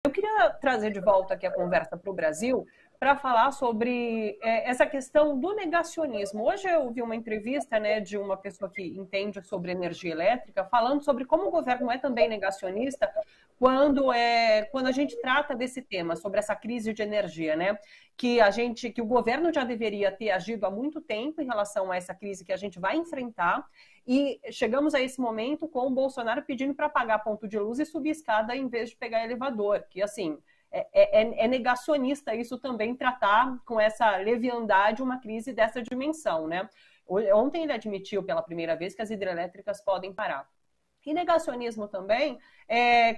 Eu queria trazer de volta aqui a conversa para o Brasil para falar sobre essa questão do negacionismo. Hoje eu ouvi uma entrevista, né, de uma pessoa que entende sobre energia elétrica, falando sobre como o governo é também negacionista quando a gente trata desse tema, sobre essa crise de energia, né? Que o governo já deveria ter agido há muito tempo em relação a essa crise que a gente vai enfrentar. E chegamos a esse momento com o Bolsonaro pedindo para pagar ponto de luz e subir escada em vez de pegar elevador, que assim é negacionista isso também, tratar com essa leviandade uma crise dessa dimensão, né? Ontem ele admitiu pela primeira vez que as hidrelétricas podem parar. E negacionismo também,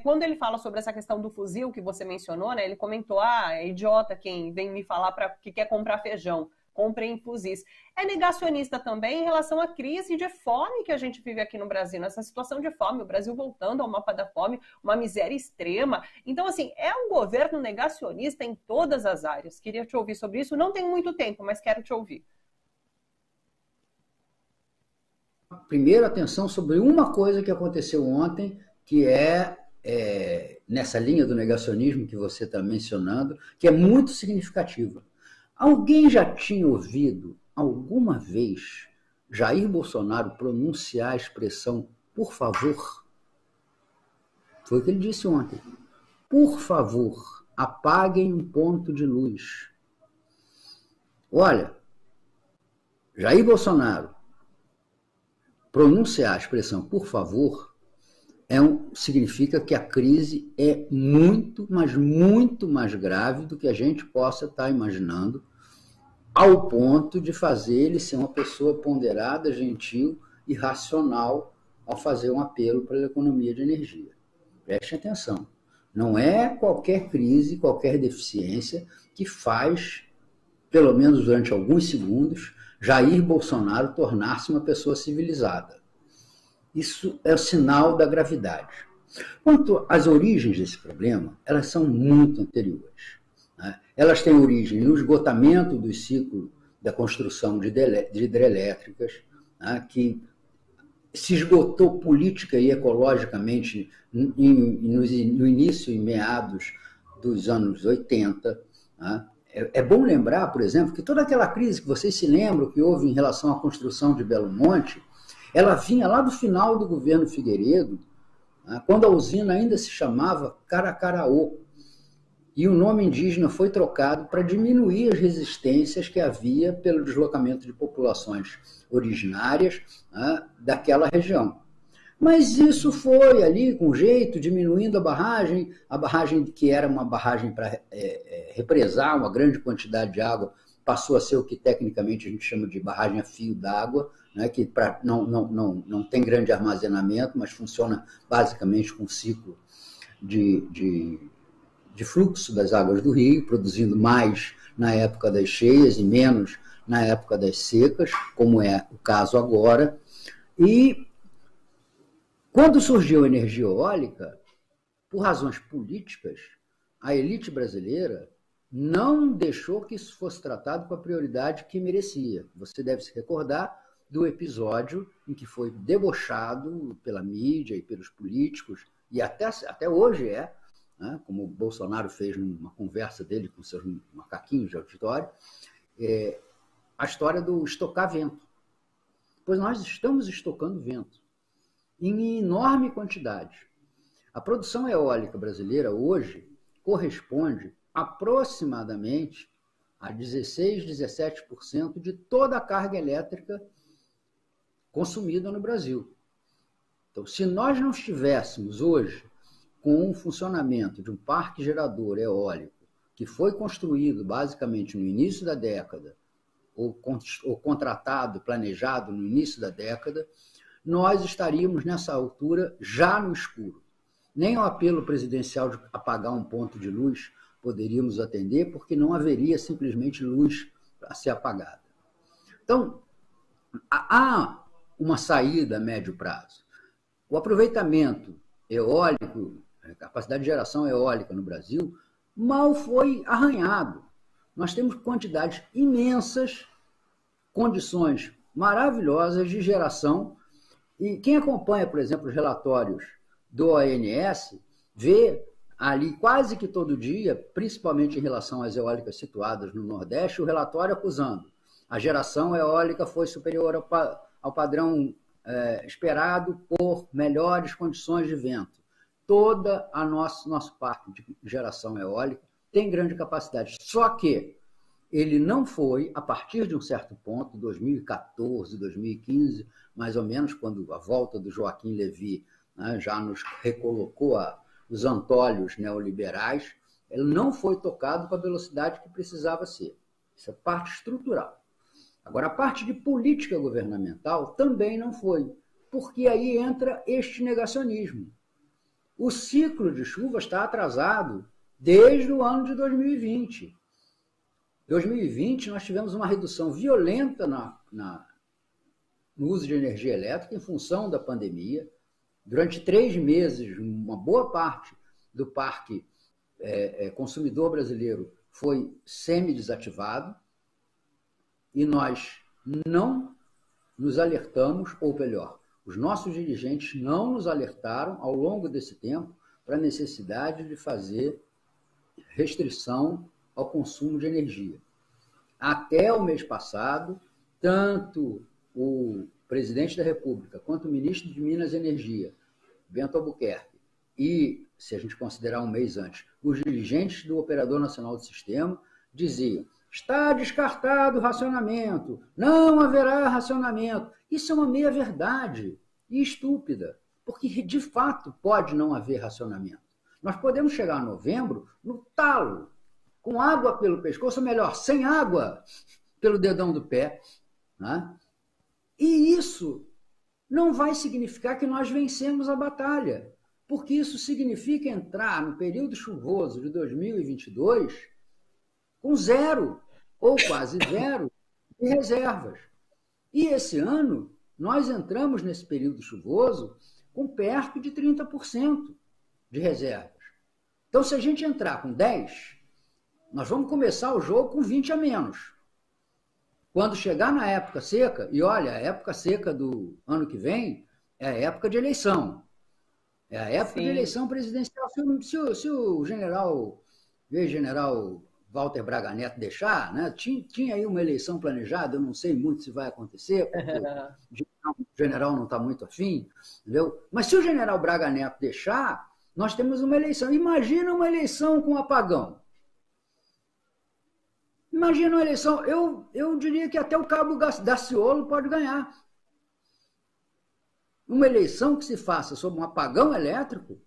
quando ele fala sobre essa questão do fuzil que você mencionou, né? Ele comentou, é idiota quem vem me falar que quer comprar feijão. Comprem fuzis. É negacionista também em relação à crise de fome que a gente vive aqui no Brasil, nessa situação de fome, o Brasil voltando ao mapa da fome, uma miséria extrema. Então, assim, é um governo negacionista em todas as áreas. Queria te ouvir sobre isso. Não tenho muito tempo, mas quero te ouvir. Primeiro, atenção sobre uma coisa que aconteceu ontem, que nessa linha do negacionismo que você está mencionando, que é muito significativa. Alguém já tinha ouvido alguma vez Jair Bolsonaro pronunciar a expressão "por favor"? Foi o que ele disse ontem. Por favor, apaguem um ponto de luz. Olha, Jair Bolsonaro pronunciar a expressão "por favor" significa que a crise é muito, mas muito mais grave do que a gente possa estar imaginando, ao ponto de fazer ele ser uma pessoa ponderada, gentil e racional ao fazer um apelo para a economia de energia. Preste atenção. Não é qualquer crise, qualquer deficiência que faz, pelo menos durante alguns segundos, Jair Bolsonaro tornar-se uma pessoa civilizada. Isso é o sinal da gravidade. Quanto às origens desse problema, elas são muito anteriores. Elas têm origem no esgotamento do ciclo da construção de hidrelétricas, que se esgotou política e ecologicamente no início e meados dos anos 80. É bom lembrar, por exemplo, que toda aquela crise que vocês se lembram que houve em relação à construção de Belo Monte, ela vinha lá do final do governo Figueiredo, quando a usina ainda se chamava Caracaraú. E o nome indígena foi trocado para diminuir as resistências que havia pelo deslocamento de populações originárias daquela região. Mas isso foi ali, com jeito, diminuindo a barragem que era uma barragem para represar uma grande quantidade de água, passou a ser o que tecnicamente a gente chama de barragem a fio d'água, que não tem grande armazenamento, mas funciona basicamente com ciclo de fluxo das águas do rio, produzindo mais na época das cheias e menos na época das secas, como é o caso agora. E quando surgiu a energia eólica, por razões políticas, a elite brasileira não deixou que isso fosse tratado com a prioridade que merecia. Você deve se recordar do episódio em que foi debochado pela mídia e pelos políticos, e até hoje como o Bolsonaro fez numa conversa dele com seus macaquinhos de auditório, a história do estocar vento. Pois nós estamos estocando vento em enorme quantidade. A produção eólica brasileira hoje corresponde aproximadamente a 16, 17% de toda a carga elétrica consumida no Brasil. Então, se nós não estivéssemos hoje com o funcionamento de um parque gerador eólico que foi construído basicamente no início da década, ou contratado, planejado no início da década, nós estaríamos nessa altura já no escuro. Nem o apelo presidencial de apagar um ponto de luz poderíamos atender, porque não haveria simplesmente luz a ser apagada. Então, há uma saída a médio prazo. O aproveitamento eólico, a capacidade de geração eólica no Brasil, mal foi arranhado. Nós temos quantidades imensas, condições maravilhosas de geração, e quem acompanha, por exemplo, os relatórios do ONS, vê ali quase que todo dia, principalmente em relação às eólicas situadas no Nordeste, o relatório acusando a geração eólica foi superior ao padrão esperado por melhores condições de vento. Toda a nosso parque de geração eólica tem grande capacidade, só que ele não foi, a partir de um certo ponto, 2014, 2015, mais ou menos, quando a volta do Joaquim Levy, né, já nos recolocou os antólios neoliberais, ele não foi tocado com a velocidade que precisava ser. Isso é parte estrutural. Agora, a parte de política governamental também não foi, porque aí entra este negacionismo. O ciclo de chuva está atrasado desde o ano de 2020. Em 2020, nós tivemos uma redução violenta no uso de energia elétrica em função da pandemia. Durante 3 meses, uma boa parte do parque consumidor brasileiro foi semi-desativado e nós não nos alertamos, ou melhor, os nossos dirigentes não nos alertaram ao longo desse tempo para a necessidade de fazer restrição ao consumo de energia. Até o mês passado, tanto o presidente da República quanto o ministro de Minas e Energia, Bento Albuquerque, e, se a gente considerar um mês antes, os dirigentes do Operador Nacional do Sistema diziam: está descartado o racionamento, não haverá racionamento. Isso é uma meia-verdade e estúpida, porque de fato pode não haver racionamento. Nós podemos chegar a novembro no talo, com água pelo pescoço, ou melhor, sem água pelo dedão do pé. Né? E isso não vai significar que nós vencemos a batalha, porque isso significa entrar no período chuvoso de 2022 com 0 ou quase 0 de reservas. E esse ano, nós entramos nesse período chuvoso com perto de 30% de reservas. Então, se a gente entrar com 10, nós vamos começar o jogo com 20 a menos. Quando chegar na época seca, e olha, a época seca do ano que vem é a época de eleição. É a época de eleição presidencial. Se o general Walter Braga Neto deixar, né, tinha aí uma eleição planejada, eu não sei muito se vai acontecer, porque o general não está muito afim, entendeu? Mas se o general Braga Neto deixar, nós temos uma eleição. Imagina uma eleição com apagão. Imagina uma eleição, eu diria que até o Cabo Daciolo pode ganhar. Uma eleição que se faça sob um apagão elétrico,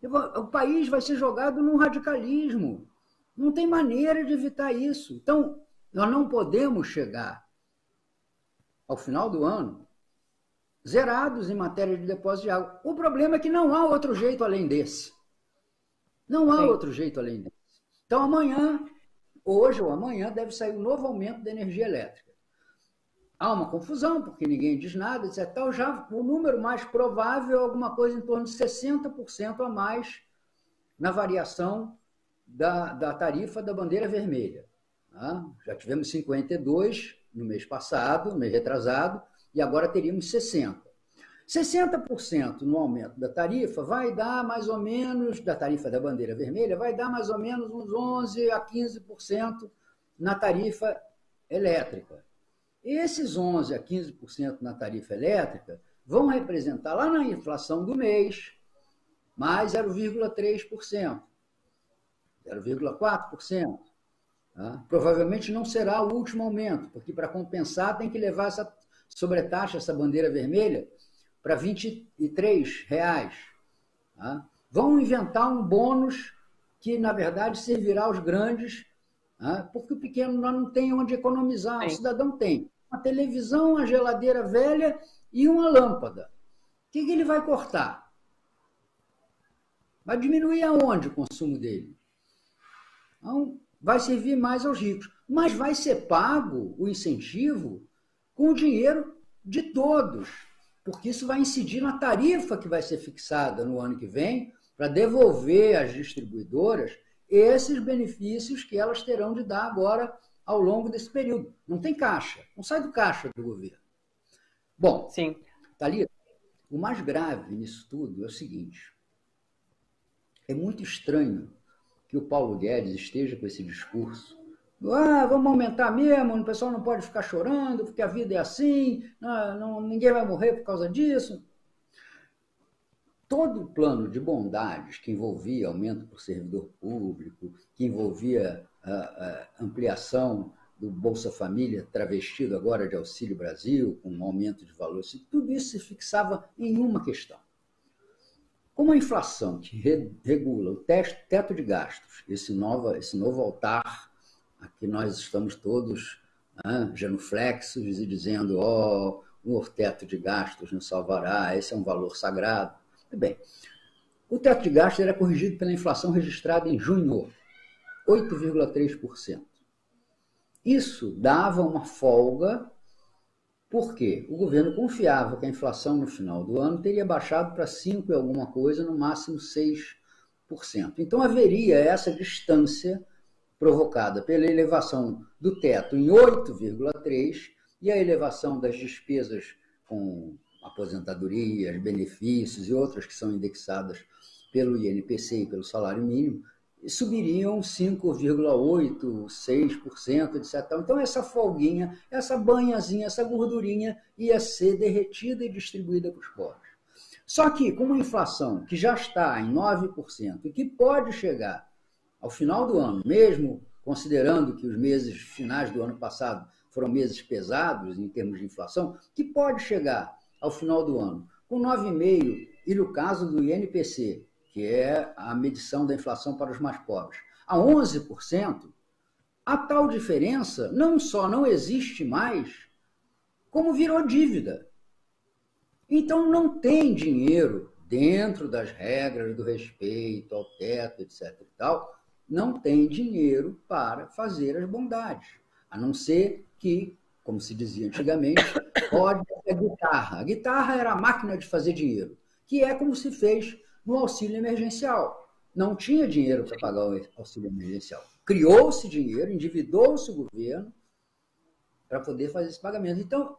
o país vai ser jogado num radicalismo. Não tem maneira de evitar isso. Então, nós não podemos chegar ao final do ano zerados em matéria de depósito de água. O problema é que não há outro jeito além desse. Não há outro jeito além desse. Então, hoje ou amanhã, deve sair um novo aumento da energia elétrica. Há uma confusão, porque ninguém diz nada, etc. Então, já o número mais provável é alguma coisa em torno de 60% a mais na variação da tarifa da bandeira vermelha. Tá? Já tivemos 52 no mês passado, no mês retrasado, e agora teríamos 60%. 60% no aumento da tarifa vai dar mais ou menos, da tarifa da bandeira vermelha, vai dar mais ou menos uns 11% a 15% na tarifa elétrica. Esses 11% a 15% na tarifa elétrica vão representar lá na inflação do mês mais 0,3%, 0,4%. Tá? Provavelmente não será o último aumento, porque para compensar tem que levar essa sobretaxa, essa bandeira vermelha, para R$ 23. Tá? Vão inventar um bônus que, na verdade, servirá aos grandes, tá? Porque o pequeno não tem onde economizar. O cidadão tem uma televisão, uma geladeira velha e uma lâmpada. O que ele vai cortar? Vai diminuir aonde o consumo dele? Então, vai servir mais aos ricos. Mas vai ser pago o incentivo com o dinheiro de todos, porque isso vai incidir na tarifa que vai ser fixada no ano que vem para devolver às distribuidoras esses benefícios que elas terão de dar agora ao longo desse período. Não tem caixa, não sai do caixa do governo. Bom, Thalita, o mais grave nisso tudo é o seguinte: É muito estranho que o Paulo Guedes esteja com esse discurso. Vamos aumentar mesmo, o pessoal não pode ficar chorando, porque a vida é assim, ninguém vai morrer por causa disso. Todo o plano de bondades que envolvia aumento para o servidor público, que envolvia a ampliação do Bolsa Família, travestido agora de Auxílio Brasil, com um aumento de valor, tudo isso se fixava em uma questão. Como a inflação que regula o teto de gastos, esse novo altar, aqui nós estamos todos genuflexos e dizendo, o teto de gastos nos salvará, esse é um valor sagrado. Bem, o teto de gastos era corrigido pela inflação registrada em junho, 8,3%. Isso dava uma folga, porque o governo confiava que a inflação no final do ano teria baixado para 5 e alguma coisa, no máximo 6%. Então haveria essa distância provocada pela elevação do teto em 8,3% e a elevação das despesas com aposentadorias, benefícios e outras que são indexadas pelo INPC e pelo salário mínimo, subiriam 5,8%, 6%, etc. Então essa folguinha, essa banhazinha, essa gordurinha ia ser derretida e distribuída para os pobres. Só que com uma inflação que já está em 9% e que pode chegar ao final do ano, mesmo considerando que os meses finais do ano passado foram meses pesados em termos de inflação, que pode chegar ao final do ano com 9,5%, e no caso do INPC, que é a medição da inflação para os mais pobres, a 11%, a tal diferença não só não existe mais, como virou dívida. Então não tem dinheiro dentro das regras do respeito ao teto, etc. e tal, não tem dinheiro para fazer as bondades, a não ser que, como se dizia antigamente, pode a guitarra. A guitarra era a máquina de fazer dinheiro, que é como se fez no auxílio emergencial. Não tinha dinheiro para pagar o auxílio emergencial. Criou-se dinheiro, endividou-se o governo para poder fazer esse pagamento. Então,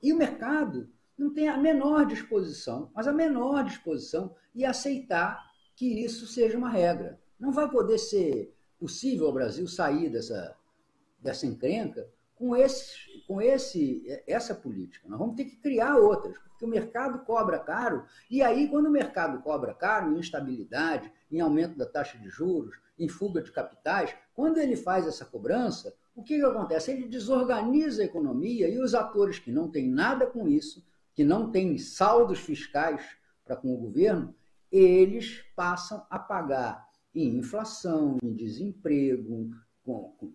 e o mercado não tem a menor disposição, mas a menor disposição em aceitar que isso seja uma regra. Não vai poder ser possível ao Brasil sair dessa encrenca com essa política. Nós vamos ter que criar outras, porque o mercado cobra caro, e aí quando o mercado cobra caro, em instabilidade, em aumento da taxa de juros, em fuga de capitais, quando ele faz essa cobrança, o que acontece? Ele desorganiza a economia e os atores que não têm nada com isso, que não têm saldos fiscais para com o governo, eles passam a pagar em inflação, em desemprego,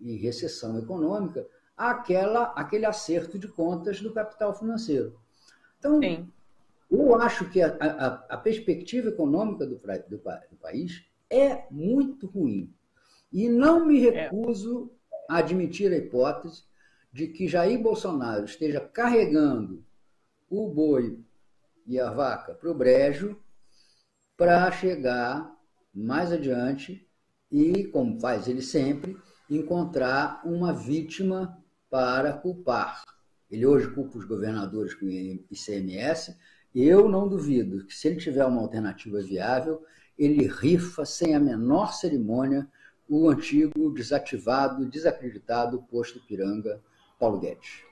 em recessão econômica, aquele acerto de contas do capital financeiro. Então, sim, eu acho que a perspectiva econômica do país é muito ruim. E não me recuso a admitir a hipótese de que Jair Bolsonaro esteja carregando o boi e a vaca para o brejo para chegar mais adiante e, como faz ele sempre, encontrar uma vítima para culpar. Ele hoje culpa os governadores com o ICMS. Eu não duvido que, se ele tiver uma alternativa viável, ele rifa sem a menor cerimônia o antigo, desativado, desacreditado posto Ipiranga, Paulo Guedes.